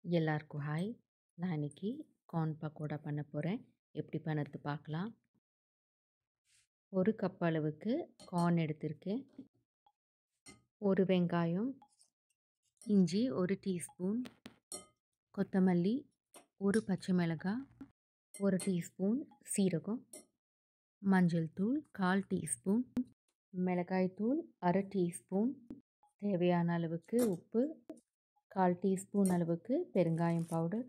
எல்லாருக்கும் ஹாய். நான் இன்னைக்கு கார்ன் பக்கோடா பண்ண போகிறேன். எப்படி பண்ணுறது பார்க்கலாம். ஒரு கப் அளவுக்கு கார்ன் எடுத்திருக்கேன். ஒரு வெங்காயம், இஞ்சி 1 டீஸ்பூன், கொத்தமல்லி, ஒரு பச்சை மிளகாய், 1 டீஸ்பூன் சீரகம், மஞ்சள் தூள் 1/4 டீஸ்பூன், மிளகாய் தூள் 1/2 டீஸ்பூன், தேவையான அளவுக்கு உப்பு, 1/4 டீஸ்பூன் அளவுக்கு பெருங்காயம் பவுடர்,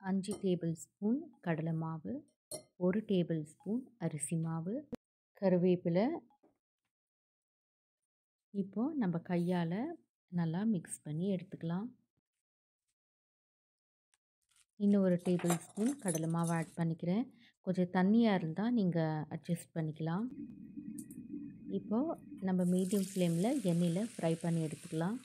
5 டேபிள் ஸ்பூன் கடலை மாவு, 1 டேபிள் ஸ்பூன் அரிசி மாவு, கருவேப்பிலை. இப்போது நம்ம கையால் நல்லா மிக்ஸ் பண்ணி எடுத்துக்கலாம். இன்னும் 1 டேபிள் ஸ்பூன் கடலை மாவு ஆட் பண்ணிக்கிறேன். கொஞ்சம் தண்ணியாக இருந்தால் நீங்கள் அட்ஜஸ்ட் பண்ணிக்கலாம். இப்போது நம்ம மீடியம் ஃப்ளேமில் எண்ணெயில் ஃப்ரை பண்ணி எடுத்துக்கலாம்.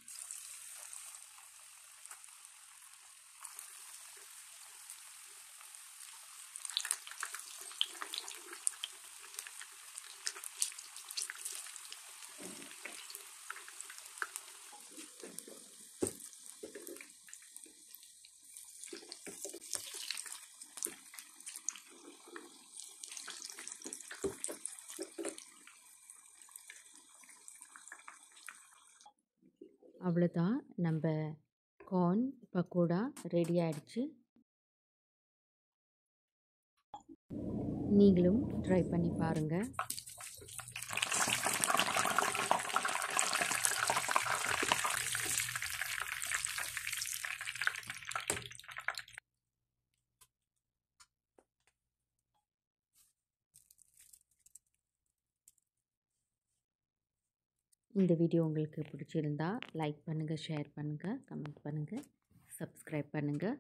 அவ்வளோதான், நம்ம கார்ன் பக்கோடா ரெடி ஆகிடுச்சு. நீங்களும் ட்ரை பண்ணி பாருங்கள். இந்த வீடியோ உங்களுக்கு பிடிச்சிருந்தா லைக் பண்ணுங்கள், ஷேர் பண்ணுங்கள், கமெண்ட் பண்ணுங்கள், சப்ஸ்கிரைப் பண்ணுங்கள்.